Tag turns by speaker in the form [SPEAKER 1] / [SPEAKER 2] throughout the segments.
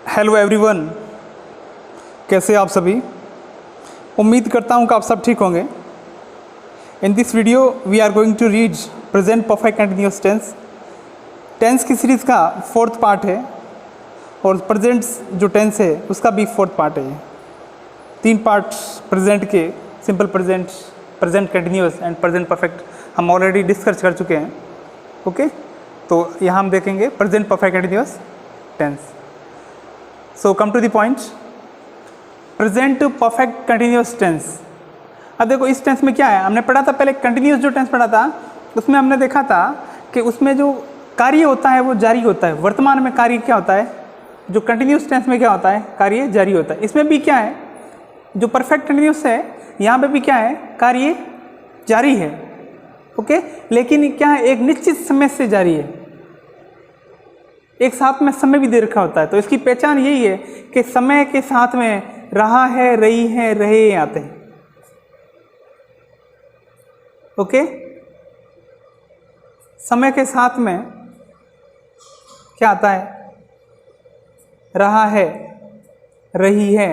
[SPEAKER 1] Hello everyone, कैसे आप सभी। उम्मीद करता हूँ कि आप सब ठीक होंगे। In this video we are going to read present perfect continuous tense. Tense की सीरीज़ का 4th पार्ट है और प्रेजेंट जो टेंस है उसका भी 4th पार्ट है। 3 पार्ट प्रेजेंट के, simple present, present continuous and present perfect हम ऑलरेडी डिस्कस कर चुके हैं। ओके, तो यहाँ हम देखेंगे present perfect continuous tense. So come to the point, present perfect continuous tense. अब देखो इस टेंस में क्या है, हमने पढ़ा था पहले कंटिन्यूअस जो टेंस पढ़ा था उसमें हमने देखा था कि उसमें जो कार्य होता है वो जारी होता है। वर्तमान में कार्य क्या होता है, जो कंटिन्यूअस टेंस में क्या होता है, कार्य जारी होता है। इसमें भी क्या है, जो परफेक्ट कंटिन्यूअस है यहाँ पे भी क्या है, कार्य जारी है। ओके, लेकिन क्या है, एक निश्चित समय से जारी है, एक साथ में समय भी दे रखा होता है। तो इसकी पहचान यही है कि समय के साथ में रहा है, रही है, रहे आते हैं। ओके, समय के साथ में क्या आता है, रहा है, रही है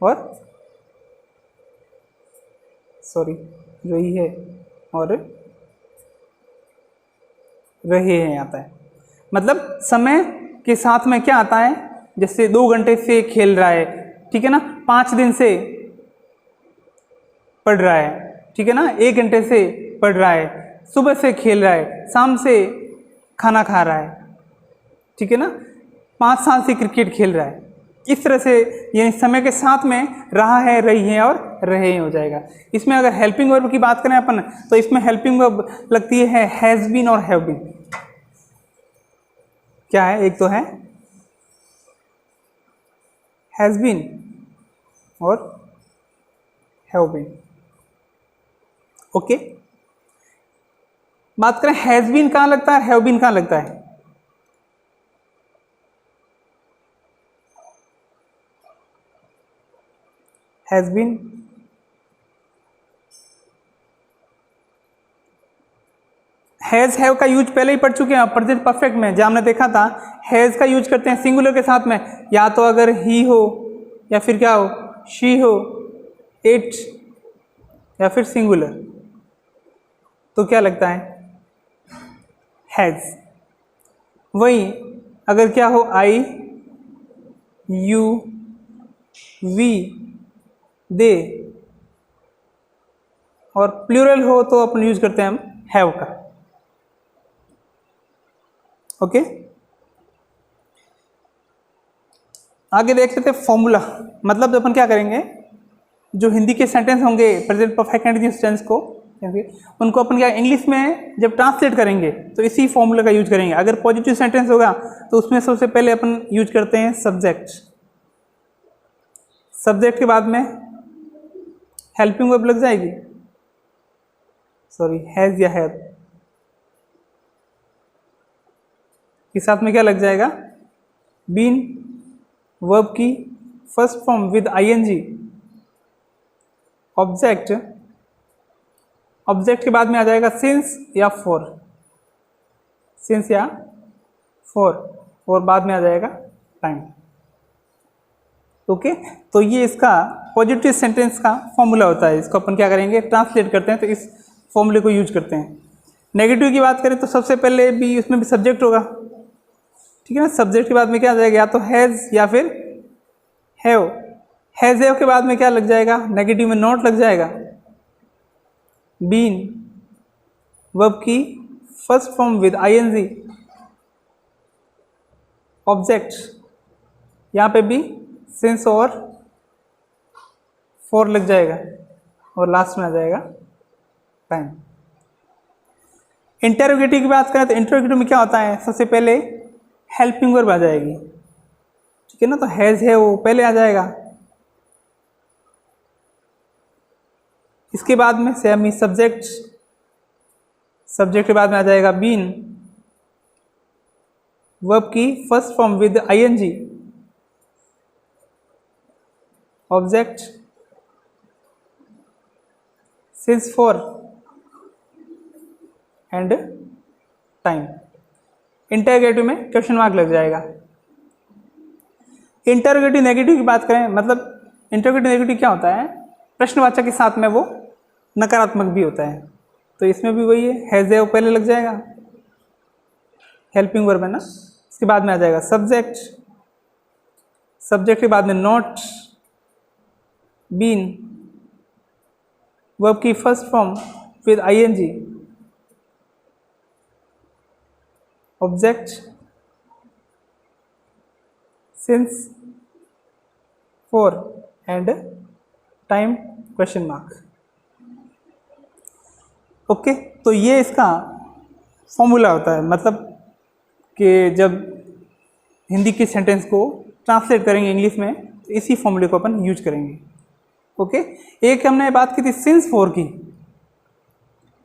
[SPEAKER 1] और रही है और रहे हैं आता है। मतलब समय के साथ में क्या आता है, जैसे 2 घंटे से खेल रहा है, ठीक है ना, 5 दिन से पढ़ रहा है, ठीक है ना, 1 घंटे से पढ़ रहा है, सुबह से खेल रहा है, शाम से खाना खा रहा है, ठीक है ना, 5 साल से क्रिकेट खेल रहा है। इस तरह से यानी समय के साथ में रहा है, रही है और रहे हो जाएगा। इसमें अगर हेल्पिंग वर्ब की बात करें अपन, तो इसमें हेल्पिंग वर्ब लगती है हैज़ बीन और हैव बीन। क्या है, एक तो है हैज़ बीन और हैव बीन। ओके, बात करें हैज़ बीन कहाँ लगता है, हैव बीन कहाँ लगता है। हैज़ बीन हैज़ हैव का यूज पहले ही पढ़ चुके हैं प्रेजेंट परफेक्ट में, जहाँ हमने देखा था हैज़ का यूज करते हैं सिंगुलर के साथ में, या तो अगर ही हो या फिर क्या हो, शी हो, इट या फिर सिंगुलर, तो क्या लगता है, हैज़। वही अगर क्या हो, आई, यू, वी, दे और प्लूरल हो तो अपन यूज करते हैं हम हैव का। ओके, आगे देख लेते हैं फॉर्मूला। मतलब अपन क्या करेंगे, जो हिंदी के सेंटेंस होंगे प्रेजेंट परफेक्ट कंटीन्यूअस टेंस को, उनको अपन क्या इंग्लिश में जब ट्रांसलेट करेंगे तो इसी फॉर्मूला का यूज करेंगे। अगर पॉजिटिव सेंटेंस होगा तो उसमें सबसे पहले अपन यूज करते हैं सब्जेक्ट। सब्जेक्ट के बाद में हेल्पिंग वर्ब लग जाएगी, हैज या हैव के साथ में क्या लग जाएगा, बीन, वर्ब की first form with ING, object, object के बाद में आ जाएगा सिंस या फॉर, सिंस या फॉर, और बाद में आ जाएगा टाइम। ओके, तो ये इसका पॉजिटिव सेंटेंस का फॉर्मूला होता है। इसको अपन क्या करेंगे, ट्रांसलेट करते हैं तो इस फॉर्मूले को यूज करते हैं। नेगेटिव की बात करें तो सबसे पहले भी उसमें भी सब्जेक्ट होगा, ठीक है ना। सब्जेक्ट के बाद में क्या आ जाएगा, या तो हैज़ या फिर हैव। हैज़ हैव के बाद में क्या लग जाएगा, नेगेटिव में नॉट लग जाएगा, बीन, वर्ब की first form with ING, object, यहाँ पे भी सिंस और फॉर लग जाएगा और लास्ट में आ जाएगा टाइम। इंटरोगेटिव की बात करें तो इंटरोगेटिव में क्या होता है, सबसे पहले हेल्पिंग वर्ब आ जाएगी, ठीक है ना। तो हैज़ है वो पहले आ जाएगा, इसके बाद में सेमी सब्जेक्ट, सब्जेक्ट के बाद में आ जाएगा बीन, वर्ब की first form with ING, object, since for and time. Interrogative में क्वेश्चन मार्क लग जाएगा। इंटरोगेटिव नेगेटिव की बात करें, मतलब इंटरोगेटिव नेगेटिव क्या होता है, प्रश्नवाचक के साथ में वो नकारात्मक भी होता है, तो इसमें भी वही है वो पहले लग जाएगा, हेल्पिंग वर्ब है ना, इसके बाद में आ जाएगा सब्जेक्ट, सब्जेक्ट के बाद में नॉट, बीन, वर्ब की first form with ING, object, since, for and time question mark. Okay, तो ये इसका फॉर्मूला होता है, मतलब कि जब हिंदी के सेंटेंस को ट्रांसलेट करेंगे इंग्लिश में तो इसी फॉर्मूले को अपन यूज करेंगे। ओके, एक हमने बात की थी सिंस फॉर की,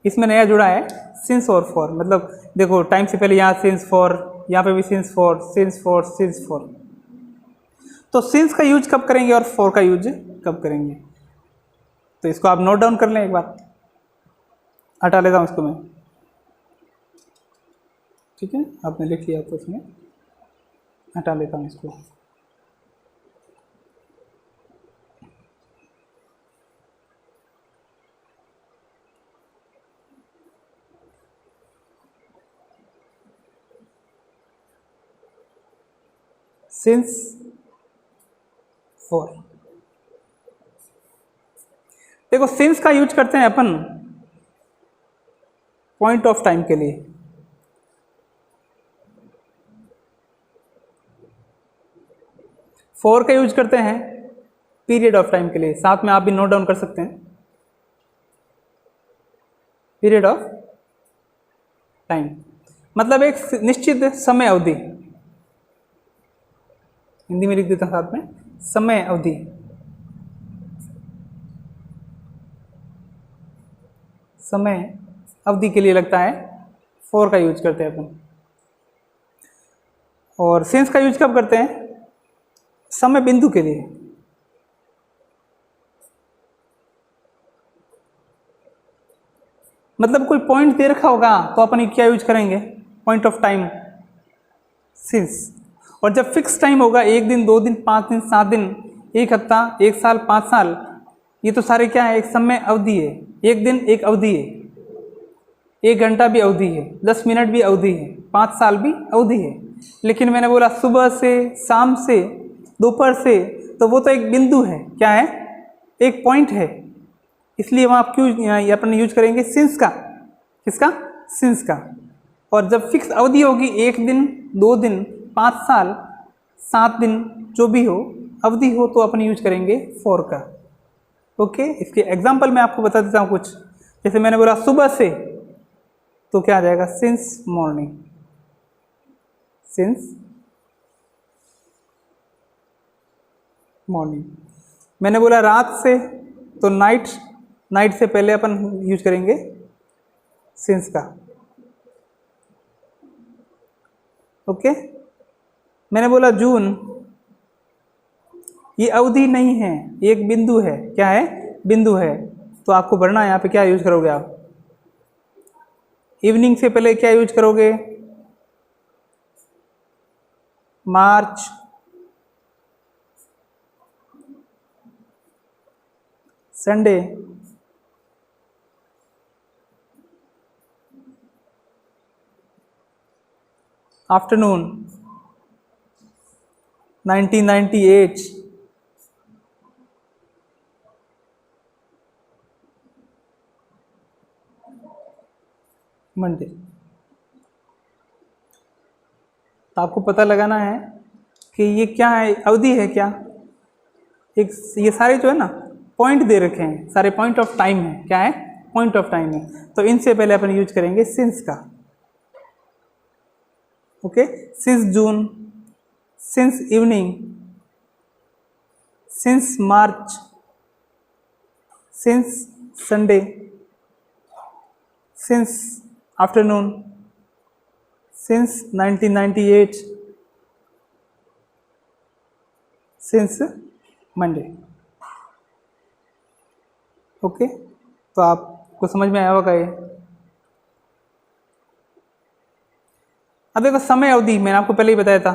[SPEAKER 1] इसमें नया जुड़ा है सिंस और फॉर, मतलब देखो टाइम से पहले यहाँ सिंस फॉर, यहाँ पे भी since for, since for, since for. तो सिंस का यूज कब करेंगे और फॉर का यूज कब करेंगे, तो इसको आप नोट डाउन कर लें एक बार, हटा लेता हूँ इसको मैं, ठीक है, आपने लिख लिया तो इसमें हटा लेता हूँ इसको। सिंस फॉर, देखो सिंस का यूज करते हैं अपन पॉइंट ऑफ टाइम के लिए, फॉर का यूज करते हैं पीरियड ऑफ टाइम के लिए, साथ में आप भी नोट डाउन कर सकते हैं, पीरियड ऑफ टाइम मतलब एक निश्चित समय अवधि, हिंदी में लिख देता हूं साथ में, समय अवधि, समय अवधि के लिए लगता है फॉर का यूज करते हैं अपन। और सिंस का यूज कब करते हैं, समय बिंदु के लिए, मतलब कोई पॉइंट दे रखा होगा तो अपन क्या यूज करेंगे, पॉइंट ऑफ टाइम, सिंस। और जब फिक्स टाइम होगा, 1 दिन, 2 दिन, 5 दिन, 7 दिन, 1 हफ्ता, 1 साल, 5 साल, ये तो सारे क्या है, एक समय अवधि है, 1 दिन एक अवधि है, 1 घंटा भी अवधि है, 10 मिनट भी अवधि है, 5 साल भी अवधि है। लेकिन मैंने बोला सुबह से, शाम से, दोपहर से, तो वो तो एक बिंदु है, क्या है, एक पॉइंट है, इसलिए वहाँ आप क्यों अपन यूज करेंगे सिंस का, किसका, सिंस का। और जब फिक्स अवधि होगी, 1 दिन, 2 दिन, 5 साल, 7 दिन, जो भी हो अवधि हो, तो अपन यूज करेंगे फॉर का। ओके, इसके एग्जाम्पल मैं आपको बता देता हूँ कुछ, जैसे मैंने बोला सुबह से, तो क्या आ जाएगा, सिंस मॉर्निंग, सिंस मॉर्निंग। मैंने बोला रात से, तो नाइट, नाइट से पहले अपन यूज करेंगे सिंस का। ओके, मैंने बोला जून, ये अवधि नहीं है, एक बिंदु है, क्या है, बिंदु है, तो आपको बढ़ना है, यहाँ पे क्या यूज करोगे आप, इवनिंग से पहले क्या यूज करोगे, मार्च, संडे, आफ्टरनून, 1998, मंडे। तो आपको पता लगाना है कि ये क्या है, अवधि है क्या, एक ये सारे जो है ना पॉइंट दे रखे हैं, सारे पॉइंट ऑफ टाइम है, क्या है, पॉइंट ऑफ टाइम है, तो इनसे पहले अपन यूज करेंगे सिंस का। Okay, since June, since evening, since मार्च, since Sunday, since afternoon, since 1998, since Monday. Okay, तो आपको समझ में आया होगा ये। अब देखो समय अवधि मैंने आपको पहले ही बताया था,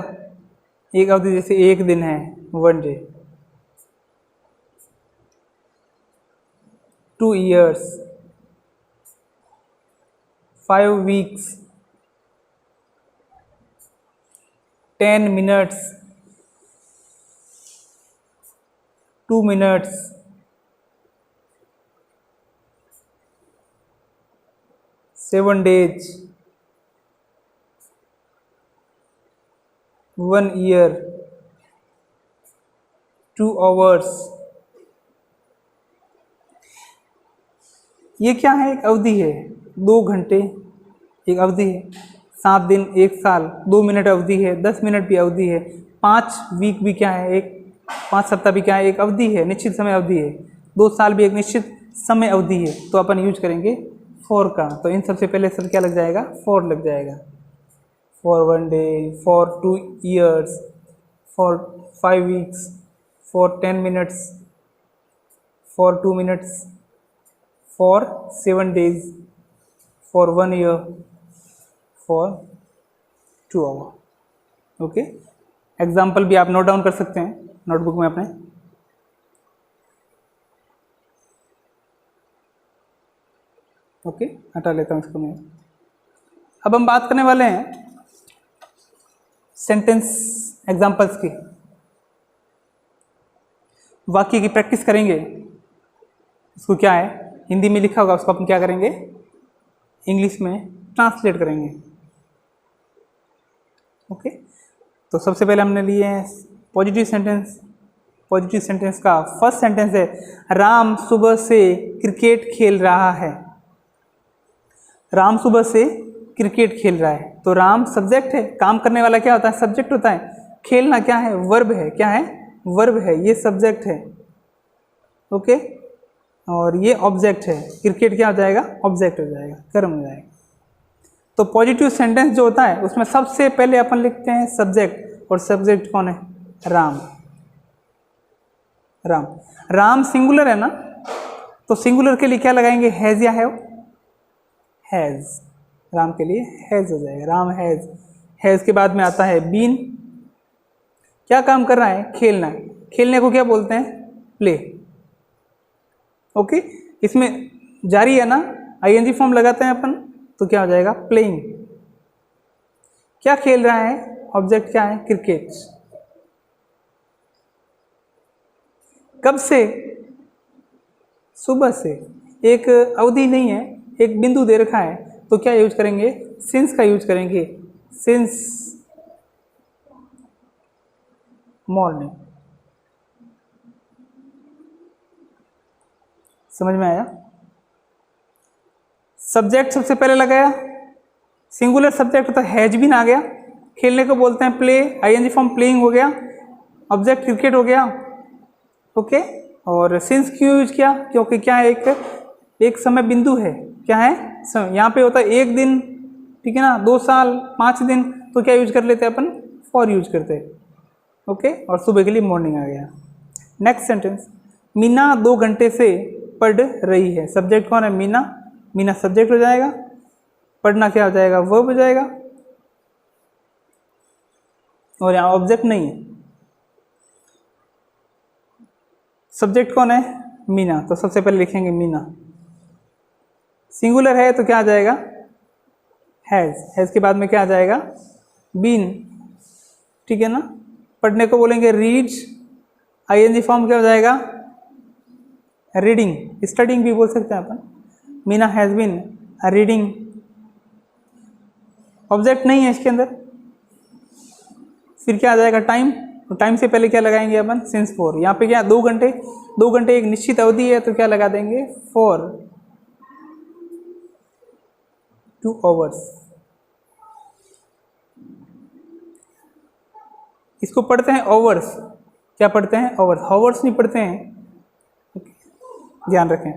[SPEAKER 1] एक अवधि जैसे एक दिन है, 1 day. 2 years, 5 weeks, 10 minutes, 2 minutes, 7 days, 1 year, 2 hours। ये क्या है? एक अवधि है। 2 घंटे एक अवधि है, 7 दिन 1 साल, 2 मिनट अवधि है, 10 मिनट भी अवधि है, 5 वीक भी क्या है? 5 सप्ताह भी क्या है? एक अवधि है, निश्चित समय अवधि है। 2 साल भी एक निश्चित समय अवधि है। तो अपन यूज करेंगे फॉर का। तो इन सबसे पहले सर क्या लग जाएगा? फॉर लग जाएगा। For 1 day, for 2 years, for 5 weeks, for 10 minutes, for 2 minutes, for 7 days, for 1 year, for 2 hours। Okay, example भी आप नोट डाउन कर सकते हैं नोटबुक में अपने। ओके, हटा लेता हूँ इसको मैं। अब हम बात करने वाले हैं सेंटेंस एग्जाम्पल्स की। वाक्य की प्रैक्टिस करेंगे। इसको क्या है? हिंदी में लिखा होगा, उसको अपन क्या करेंगे? इंग्लिश में ट्रांसलेट करेंगे। ओके, तो सबसे पहले हमने लिए हैं पॉजिटिव सेंटेंस। पॉजिटिव सेंटेंस का फर्स्ट सेंटेंस है, राम सुबह से क्रिकेट खेल रहा है। राम सुबह से क्रिकेट खेल रहा है। तो राम सब्जेक्ट है, काम करने वाला क्या होता है? सब्जेक्ट होता है। खेलना क्या है? वर्ब है। क्या है? वर्ब है। ये सब्जेक्ट है। ओके, और ये ऑब्जेक्ट है। क्रिकेट क्या हो जाएगा? ऑब्जेक्ट हो जाएगा, कर्म हो जाएगा। तो पॉजिटिव सेंटेंस जो होता है उसमें सबसे पहले अपन लिखते हैं सब्जेक्ट, और सब्जेक्ट कौन है? राम। राम, राम सिंगुलर है ना, तो सिंगुलर के लिए क्या लगाएंगे? हैज या हैव? हैज। राम के लिए हैज हो जाएगा। राम हैज। हैज के बाद में आता है बीन। क्या काम कर रहा है? खेलना है। खेलने को क्या बोलते हैं? प्ले। ओके, इसमें जारी है ना, आईएनजी फॉर्म लगाते हैं अपन, तो क्या हो जाएगा? प्लेइंग। क्या खेल रहा है? ऑब्जेक्ट क्या है? क्रिकेट। कब से? सुबह से। एक अवधि नहीं है, एक बिंदु दे रखा है, तो क्या यूज करेंगे? सिंस का यूज करेंगे। Since morning. समझ में आया? सब्जेक्ट सबसे पहले लगाया, सिंगुलर सब्जेक्ट होता है, हैज बीन आ गया। खेलने को बोलते हैं प्ले, आईएनजी फॉर्म प्लेइंग हो गया। ऑब्जेक्ट क्रिकेट हो गया। ओके, और सिंस क्यों यूज किया? क्योंकि क्या है? एक समय बिंदु है। क्या है? यहाँ पे होता है 1 दिन, ठीक है ना, 2 साल, 5 दिन, तो क्या यूज कर लेते हैं अपन? फॉर यूज करते हैं। ओके, और सुबह के लिए मॉर्निंग आ गया। नेक्स्ट सेंटेंस, मीना 2 घंटे से पढ़ रही है। सब्जेक्ट कौन है? मीना। मीना सब्जेक्ट हो जाएगा। पढ़ना क्या हो जाएगा? वर्ब हो जाएगा। और यहाँ ऑब्जेक्ट नहीं है। सब्जेक्ट कौन है? मीना। तो सबसे पहले लिखेंगे मीना। सिंगुलर है तो क्या आ जाएगा? हैज। हैज के बाद में क्या आ जाएगा? बीन। ठीक है ना। पढ़ने को बोलेंगे रीड, आईएनजी फॉर्म क्या हो जाएगा? रीडिंग। स्टडिंग भी बोल सकते हैं अपन। Meena has been reading. Object नहीं है इसके अंदर। फिर क्या आ जाएगा? टाइम। तो टाइम से पहले क्या लगाएंगे अपन? Since for. यहाँ पे क्या 2 घंटे, 2 घंटे एक निश्चित अवधि है, तो क्या लगा देंगे? For 2 hours। इसको पढ़ते हैं ओवर्स। क्या पढ़ते हैं? ओवर्स। हॉवर्स नहीं पढ़ते हैं, ध्यान रखें।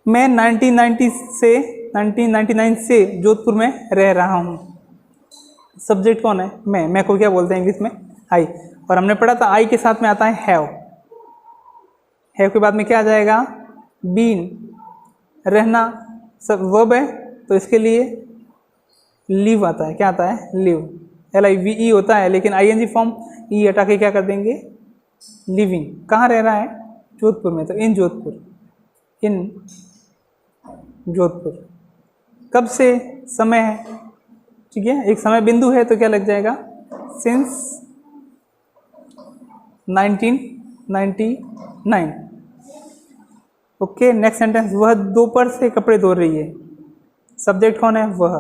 [SPEAKER 1] मैं 1999 से जोधपुर में रह रहा हूँ। सब्जेक्ट कौन है? मैं को क्या बोलते हैं इंग्लिश में? आई। और हमने पढ़ा था आई के साथ में आता है हैव। हैव के बाद में क्या आ जाएगा? बीन। रहना सब वर्ब है, तो इसके लिए लिव आता है। क्या आता है? लिव। LIVE होता है, लेकिन ING फॉर्म ई हटा के क्या कर देंगे, लिविंग। कहाँ रह रहा है, जोधपुर में, तो इन जोधपुर, इन जोधपुर। कब से, समय है, ठीक है, एक समय बिंदु है, तो क्या लग जाएगा, सिंस 1999। ओके, नेक्स्ट सेंटेंस, वह दोपहर से कपड़े धो रही है। सब्जेक्ट कौन है, वह।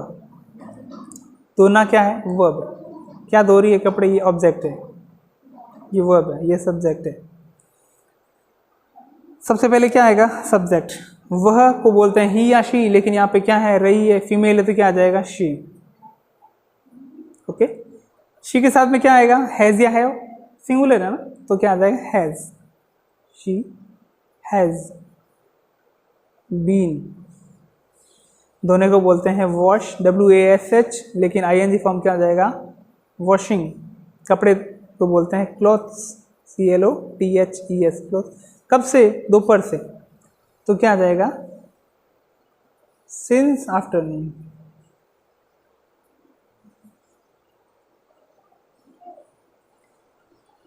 [SPEAKER 1] धोना क्या है, वर्ब। क्या धो रही है कपड़े, ये ऑब्जेक्ट है, ये वर्ब है, ये सब्जेक्ट है। सबसे पहले क्या आएगा, सब्जेक्ट। वह को बोलते हैं ही या शी, लेकिन यहाँ पे क्या है, रही है, फीमेल है, तो क्या आ जाएगा, शी। ओके, शी के साथ में क्या आएगा, हैज़ या हैव, सिंगुलर है ना, तो क्या आ जाएगा, हैज़। She has been. धोने को बोलते हैं वॉश, WASH, लेकिन ING फॉर्म क्या आ जाएगा, वॉशिंग। कपड़े को बोलते हैं क्लॉथ्स, CLOTHES, क्लॉथ। कब से, दोपहर से, तो क्या आ जाएगा, सिंस आफ्टरनून।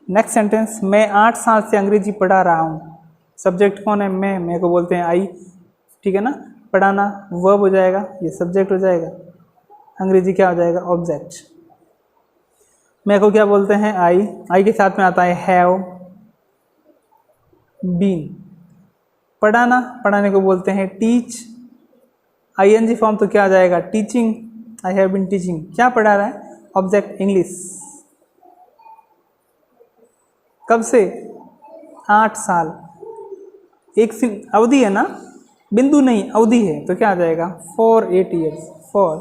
[SPEAKER 1] नेक्स्ट सेंटेंस, मैं 8 साल से अंग्रेजी पढ़ा रहा हूँ। सब्जेक्ट कौन है, मैं को बोलते हैं आई, ठीक है ना। पढ़ाना वर्ब हो जाएगा, ये सब्जेक्ट हो जाएगा, अंग्रेजी क्या हो जाएगा, ऑब्जेक्ट। मैं को क्या बोलते हैं, आई के साथ में आता है हैव, बीन। पढ़ाना, पढ़ाने को बोलते हैं टीच, ING फॉर्म तो क्या आ जाएगा, teaching, I have been teaching. क्या पढ़ा रहा है, ऑब्जेक्ट, इंग्लिश। कब से, 8 साल। एक अवधि है ना, बिंदु नहीं, अवधि है, तो क्या आ जाएगा, for 8 years, for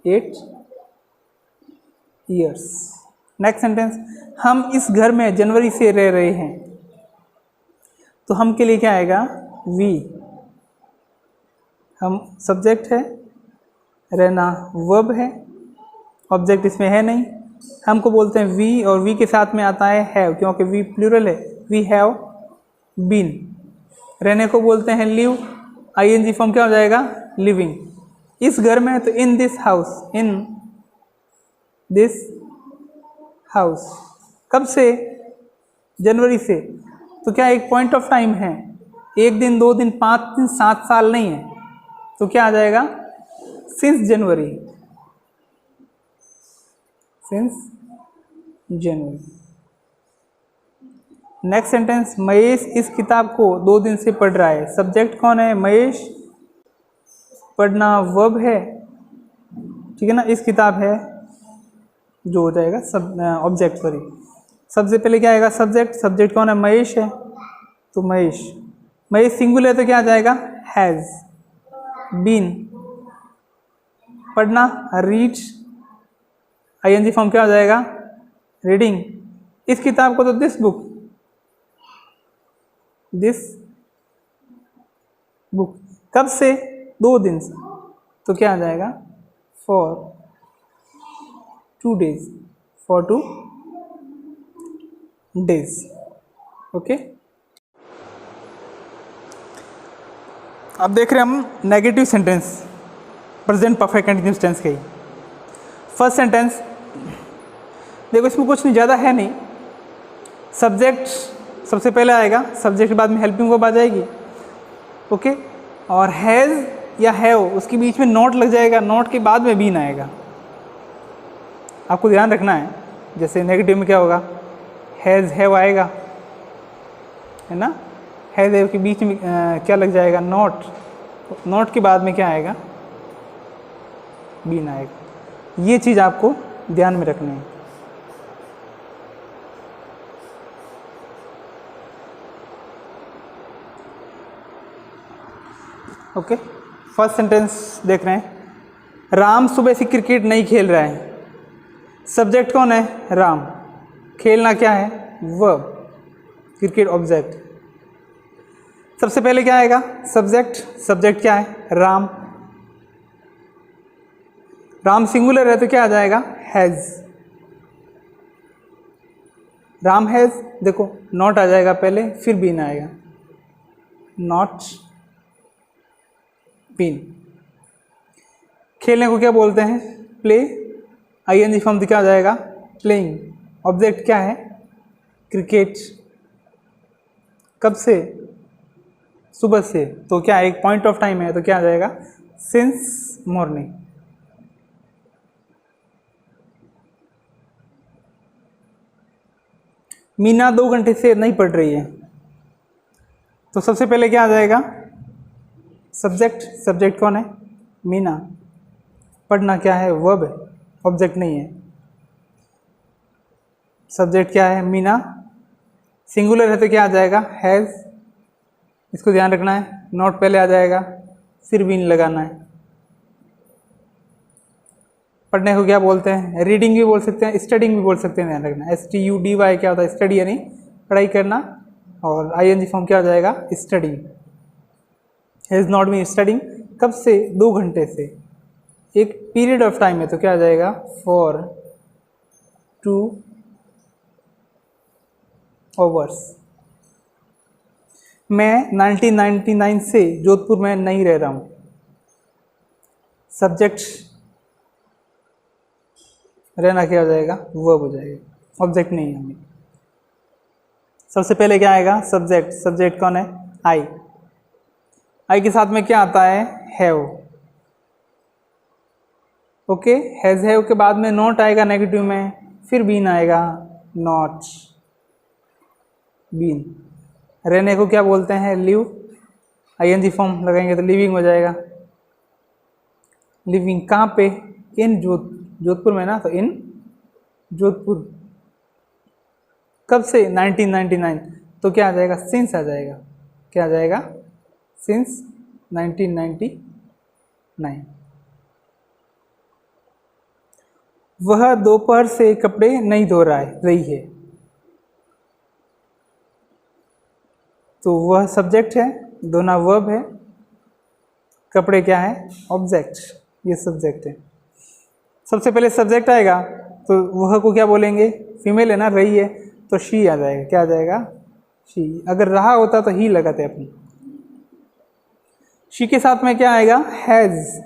[SPEAKER 1] 8 years. Next sentence, हम इस घर में जनवरी से रह रहे हैं। तो हम के लिए क्या आएगा, वी। हम सब्जेक्ट है, रहना वर्ब है, ऑब्जेक्ट इसमें है नहीं। हमको बोलते हैं वी, और वी के साथ में आता है हैव, क्योंकि वी प्लूरल है, वी हैव बीन। रहने को बोलते हैं लिव, ING फॉर्म क्या हो जाएगा, लिविंग। इस घर में, तो इन this house, in this house. कब से, जनवरी से, तो क्या एक पॉइंट ऑफ टाइम है, 1 दिन, 2 दिन, 5 दिन, 7 साल नहीं है, तो क्या आ जाएगा, since January, since January. Next sentence, Mahesh इस किताब को 2 दिन से पढ़ रहा है। सब्जेक्ट कौन है, महेश। पढ़ना वर्ब है, ठीक है ना, इस किताब है, जो हो जाएगा सब ऑब्जेक्ट, सॉरी। सबसे पहले क्या आएगा, सब्जेक्ट। सब्जेक्ट कौन है, महेश है, तो महेश। महेश सिंगुलर है, तो क्या आ जाएगा, हैज़ बीन। पढ़ना, रीड, ING फॉर्म क्या हो जाएगा, रीडिंग। इस किताब को, तो दिस बुक, दिस बुक। कब से, 2 दिन से, तो क्या आ जाएगा, for 2 days, for 2 days. Okay, अब देख रहे हैं हम negative sentence present perfect continuous tense के। फर्स्ट सेंटेंस देखो, इसमें कुछ नहीं ज़्यादा है नहीं। सब्जेक्ट सबसे पहले आएगा, सब्जेक्ट के बाद में हेल्पिंग वर्ब आ जाएगी, ओके। और हैज़ या हैव, उसके बीच में नॉट लग जाएगा, नॉट के बाद में बीन आएगा। आपको ध्यान रखना है, जैसे नेगेटिव में क्या होगा, हैज़ हैव आएगा, है ना। हैज़ हैव के बीच में क्या लग जाएगा, नॉट। नॉट के बाद में क्या आएगा, बीन आएगा। ये चीज़ आपको ध्यान में रखनी है। ओके, फर्स्ट सेंटेंस देख रहे हैं, राम सुबह से क्रिकेट नहीं खेल रहा है। सब्जेक्ट कौन है, राम। खेलना क्या है, वर्ब। Cricket object. सबसे पहले क्या आएगा, सब्जेक्ट। सब्जेक्ट क्या है, राम। राम सिंगुलर है, तो क्या आ जाएगा, हैज़। राम हैज़, देखो नॉट आ जाएगा पहले, फिर बीन आएगा, नॉट बीन। खेलने को क्या बोलते हैं, प्ले, आईएनजी फॉर्म तो क्या हो जाएगा, प्लेइंग। ऑब्जेक्ट क्या है, क्रिकेट। कब से, सुबह से, तो क्या एक पॉइंट ऑफ टाइम है, तो क्या आ जाएगा, सिंस मॉर्निंग। मीना 2 घंटे से नहीं पढ़ रही है, तो सबसे पहले क्या आ जाएगा, सब्जेक्ट। सब्जेक्ट कौन है, मीना। पढ़ना क्या है, वर्ब है, ऑब्जेक्ट नहीं है। सब्जेक्ट क्या है, मीना। सिंगुलर है तो क्या आ जाएगा, हैज़। इसको ध्यान रखना है, नॉट पहले आ जाएगा, फिर बीन लगाना है। पढ़ने को क्या बोलते हैं, रीडिंग भी बोल सकते हैं, स्टडिंग भी बोल सकते हैं, ध्यान रखना। STUDY क्या होता है, स्टडी यानी पढ़ाई करना, और ING फॉर्म क्या हो जाएगा, studying. Has not been studying, कब से, 2 घंटे से। एक पीरियड ऑफ टाइम है तो क्या आ जाएगा, फॉर 2 आवर्स। मैं 1999 से जोधपुर में नहीं रह रहा हूँ। सब्जेक्ट रहना क्या हो जाएगा, वर्ब हो जाएगा, ऑब्जेक्ट नहीं है हमें। सबसे पहले क्या आएगा, सब्जेक्ट। सब्जेक्ट कौन है, आई। आई के साथ में क्या आता है, हैव। ओके, हैज हैव के बाद में नॉट आएगा नेगेटिव में, फिर बीन आएगा, नॉट बीन। रहने को क्या बोलते हैं, लिव। ING फॉर्म लगाएंगे तो लिविंग हो जाएगा। लिविंग कहाँ पे, इन जोधपुर में ना, तो इन जोधपुर। कब से, 1999, तो क्या आ जाएगा, सिंस आ जाएगा। क्या आ जाएगा, सिंस 1999। वह दोपहर से कपड़े नहीं धो रही है, तो वह सब्जेक्ट है, धोना वर्ब है, कपड़े क्या है, ऑब्जेक्ट। ये सब्जेक्ट है। सबसे पहले सब्जेक्ट आएगा तो वह को क्या बोलेंगे, फीमेल है ना, रही है, तो शी आ जाएगा। क्या आ जाएगा, शी। अगर रहा होता तो ही लगाते अपन। शी के साथ में क्या आएगा, हैज़।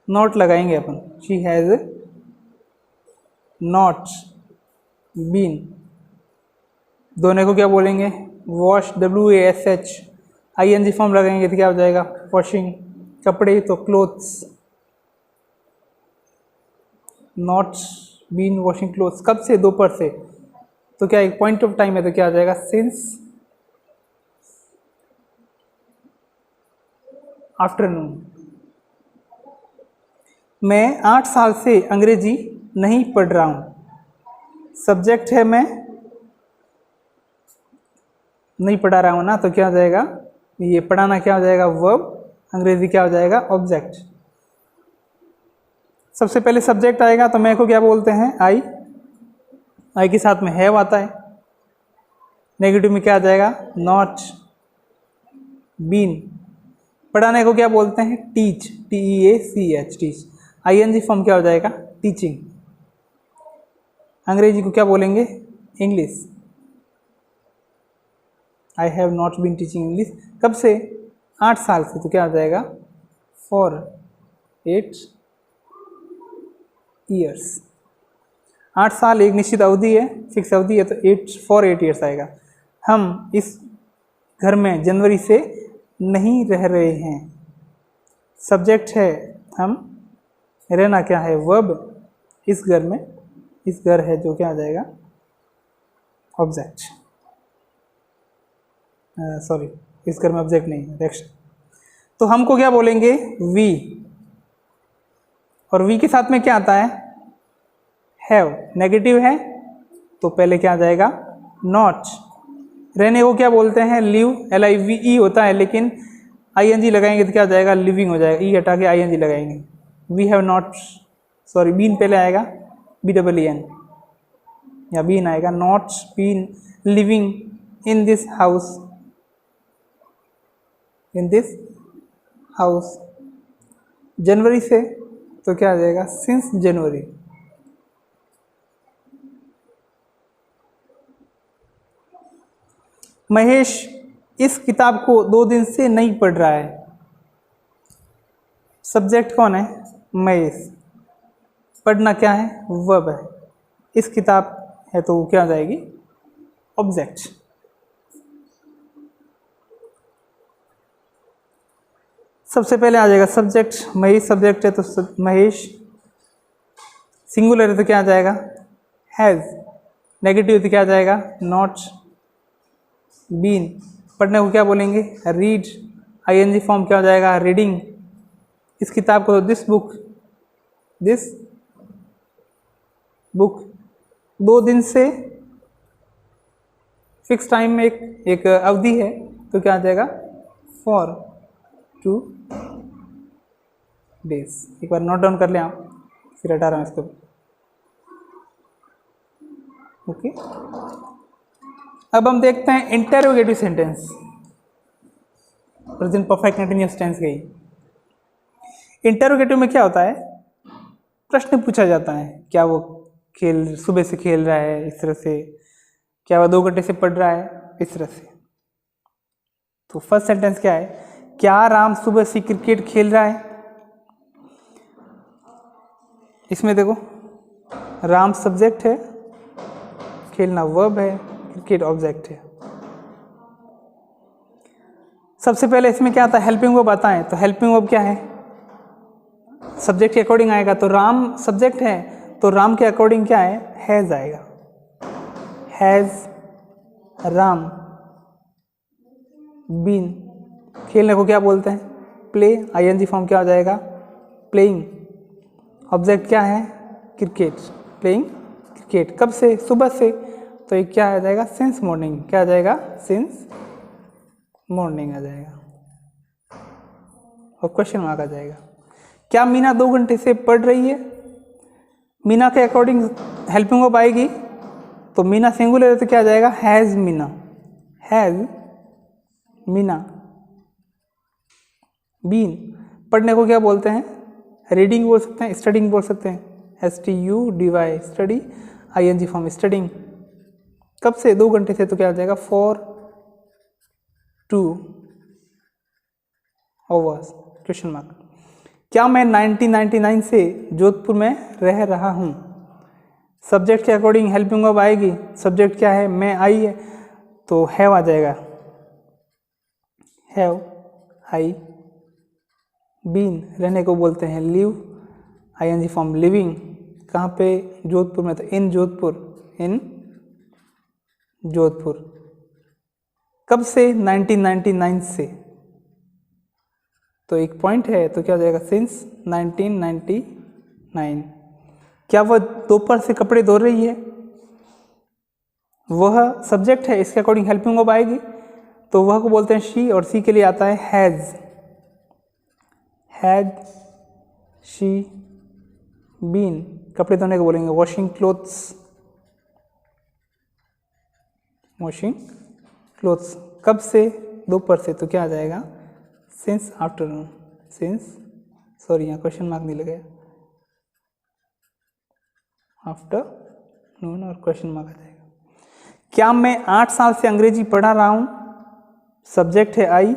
[SPEAKER 1] नॉट लगाएंगे अपन, शी हैज़ नॉट बीन। दोनों को क्या बोलेंगे, वॉश, WASH। ING फॉर्म लगाएंगे तो क्या हो जाएगा, वॉशिंग। कपड़े तो clothes, not been washing clothes. कब से, दोपहर से, तो क्या एक पॉइंट ऑफ टाइम है तो क्या आ जाएगा, सिंस आफ्टरनून। मैं 8 साल से अंग्रेजी नहीं पढ़ रहा हूँ। सब्जेक्ट है मैं, नहीं पढ़ा रहा हूँ ना, तो क्या हो जाएगा, ये पढ़ाना क्या हो जाएगा, वर्ब। अंग्रेजी क्या हो जाएगा, ऑब्जेक्ट। सबसे पहले सब्जेक्ट आएगा तो मैं को क्या बोलते हैं, आई। आई के साथ में हैव आता है। नेगेटिव में क्या आ जाएगा, नॉट बीन। पढ़ाने को क्या बोलते हैं, teach, TEACH, teach. ING form क्या हो जाएगा, टीचिंग। अंग्रेजी को क्या बोलेंगे, English. I have not been teaching English. कब से, 8 साल से, तो क्या हो जाएगा, फॉर 8 ईयर्स। 8 साल एक निश्चित अवधि है, फिक्स अवधि है, तो 8 ईयर्स आएगा। हम इस घर में जनवरी से नहीं रह रहे हैं। सब्जेक्ट है हम, रहना क्या है, वर्ब। इस घर में, इस घर है जो क्या आ जाएगा, ऑब्जेक्ट। सॉरी, इस घर में ऑब्जेक्ट नहीं है, नेक्स्ट। तो हमको क्या बोलेंगे, वी। और वी के साथ में क्या आता है, हैव। नेगेटिव है तो पहले क्या आ जाएगा, नॉट। रहने को क्या बोलते हैं, लिव, LIVE होता है, लेकिन ING लगाएंगे तो क्या आ जाएगा, लिविंग हो जाएगा। ई हटा के ING लगाएंगे। We have not, sorry, been पहले आएगा, BEEN, या बीन आएगा, not been living in this house, in this house. जनवरी से, तो क्या आ जाएगा, सिंस जनवरी। महेश इस किताब को 2 दिन से नहीं पढ़ रहा है। सब्जेक्ट कौन है, महेश। पढ़ना क्या है, वर्ब है। इस किताब है तो क्या आ जाएगी, ऑब्जेक्ट। सबसे पहले आ जाएगा सब्जेक्ट, महेश सब्जेक्ट है तो महेश, सिंगुलर है तो क्या आ जाएगा, हैज़, नेगेटिव है तो क्या आ जाएगा, नॉट, बीन, पढ़ने को क्या बोलेंगे, रीड, आईएनजी फॉर्म क्या हो जाएगा, रीडिंग। इस किताब को दिस बुक, दिस बुक, 2 दिन से फिक्स टाइम में एक अवधि है तो क्या आ जाएगा, फॉर 2 डेज। एक बार नोट डाउन कर लें आप, फिर हटा रहा हूँ इसको। ओके, अब हम देखते हैं interrogative sentence. Present perfect continuous tense गई। इंटेरोगेटिव में क्या होता है, प्रश्न पूछा जाता है, क्या वो सुबह से खेल रहा है इस तरह से, क्या वह 2 घंटे से पढ़ रहा है इस तरह से। तो फर्स्ट सेंटेंस क्या है, क्या राम सुबह से क्रिकेट खेल रहा है। इसमें देखो राम सब्जेक्ट है, खेलना वर्ब है, क्रिकेट ऑब्जेक्ट है। सबसे पहले इसमें क्या आता है, हेल्पिंग वर्ब आता है। तो हेल्पिंग वर्ब क्या है, सब्जेक्ट के अकॉर्डिंग आएगा। तो राम सब्जेक्ट है तो राम के अकॉर्डिंग क्या है, हैज आएगा, हैज राम बीन। खेलने को क्या बोलते हैं, प्ले, आईएनजी फॉर्म क्या हो जाएगा, प्लेइंग। ऑब्जेक्ट क्या है, क्रिकेट, प्लेइंग क्रिकेट। कब से, सुबह से, तो ये क्या आ जाएगा, सिंस मॉर्निंग। क्या आ जाएगा, सिंस मॉर्निंग आ जाएगा और क्वेश्चन मार्क आ जाएगा। क्या मीना 2 घंटे से पढ़ रही है। मीना के अकॉर्डिंग हेल्पिंग वर्ब आएगी। तो मीना सिंगुलर है तो क्या आ जाएगा, has Meena, has Meena been. पढ़ने को क्या बोलते हैं, रीडिंग बोल सकते हैं, स्टडिंग बोल सकते हैं, STUDY, study, ING form studying. कब से, 2 घंटे से, तो क्या आ जाएगा, फॉर 2 आवर्स, क्वेश्चन मार्क। क्या मैं 1999 से जोधपुर में रह रहा हूँ। सब्जेक्ट के अकॉर्डिंग हेल्पिंग वर्ब आएगी। सब्जेक्ट क्या है, मैं, आई है, तो हैव आ जाएगा, हैव आई बीन। रहने को बोलते हैं लिव, आईएनजी फॉर्म लिविंग। कहाँ पे, जोधपुर में, तो इन जोधपुर, इन जोधपुर। कब से, 1999 से, तो एक पॉइंट है तो क्या हो जाएगा, सिंस 1999। क्या वह दोपहर से कपड़े धो रही है। वह सब्जेक्ट है, इसके अकॉर्डिंग हेल्पिंग वर्ब आएगी। तो वह को बोलते हैं शी, और सी के लिए आता है हैज, हैड शी बीन। कपड़े धोने को बोलेंगे वॉशिंग क्लोथ्स, वॉशिंग क्लोथ्स। कब से, दोपहर से, तो क्या आ जाएगा, सिंस आफ्टरनून, सिंस, सॉरी यहाँ क्वेश्चन मार्क नहीं लगाया, आफ्टरनून और क्वेश्चन मार्क आ जाएगा। क्या मैं 8 साल से अंग्रेजी पढ़ा रहा हूँ। सब्जेक्ट है आई,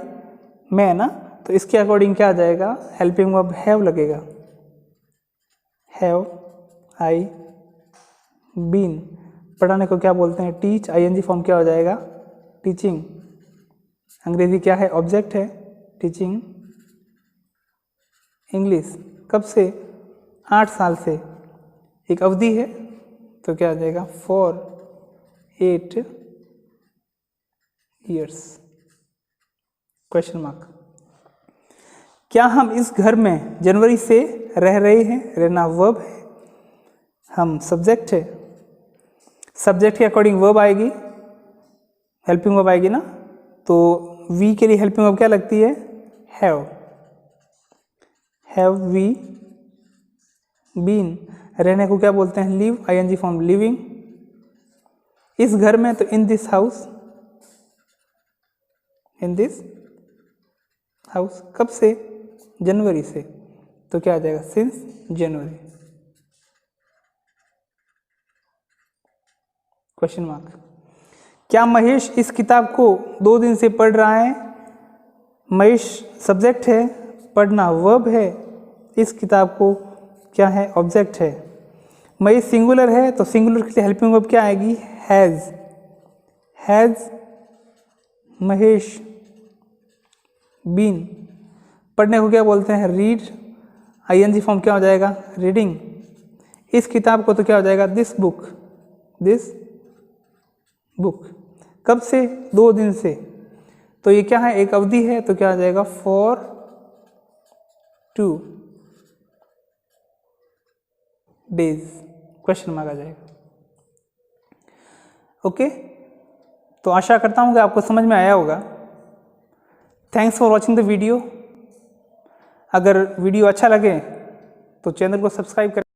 [SPEAKER 1] मैं ना, तो इसके अकॉर्डिंग क्या आ जाएगा, हेल्पिंग वर्ब हैव लगेगा, हैव आई बीन। पढ़ाने को क्या बोलते हैं, टीच, आईएनजी फॉर्म क्या हो जाएगा, टीचिंग। अंग्रेजी क्या है, ऑब्जेक्ट है, टीचिंग इंग्लिश। कब से, 8 साल से, एक अवधि है तो क्या आ जाएगा, फॉर 8 years, क्वेश्चन मार्क। क्या हम इस घर में जनवरी से रह रहे हैं। रहना वर्ब है, हम सब्जेक्ट है। सब्जेक्ट के अकॉर्डिंग वर्ब आएगी, हेल्पिंग वर्ब आएगी ना। तो वी के लिए हेल्पिंग वर्ब क्या लगती है, हैव, हैव वी बीन। रहने को क्या बोलते हैं, लिव, आईएनजी फॉर्म लिविंग। इस घर में, तो इन this house, in this house. कब से, जनवरी से, तो क्या आ जाएगा, सिंस जनवरी, क्वेश्चन मार्क। क्या महेश इस किताब को 2 दिन से पढ़ रहा है। महेश सब्जेक्ट है, पढ़ना वर्ब है, इस किताब को क्या है, ऑब्जेक्ट है। महेश सिंगुलर है तो सिंगुलर के लिए हेल्पिंग वर्ब क्या आएगी? हैज़। Has Mahesh been. पढ़ने को क्या बोलते हैं? रीड। आईएनजी फॉर्म क्या हो जाएगा? रीडिंग। इस किताब को तो क्या हो जाएगा? This book. This book. कब से? 2 दिन से। तो ये क्या है? एक अवधि है तो क्या आ जाएगा? For 2 days। क्वेश्चन मार्क आ जाएगा। ओके, तो आशा करता हूँ कि आपको समझ में आया होगा। Thanks for watching the video. अगर वीडियो अच्छा लगे तो चैनल को सब्सक्राइब करें।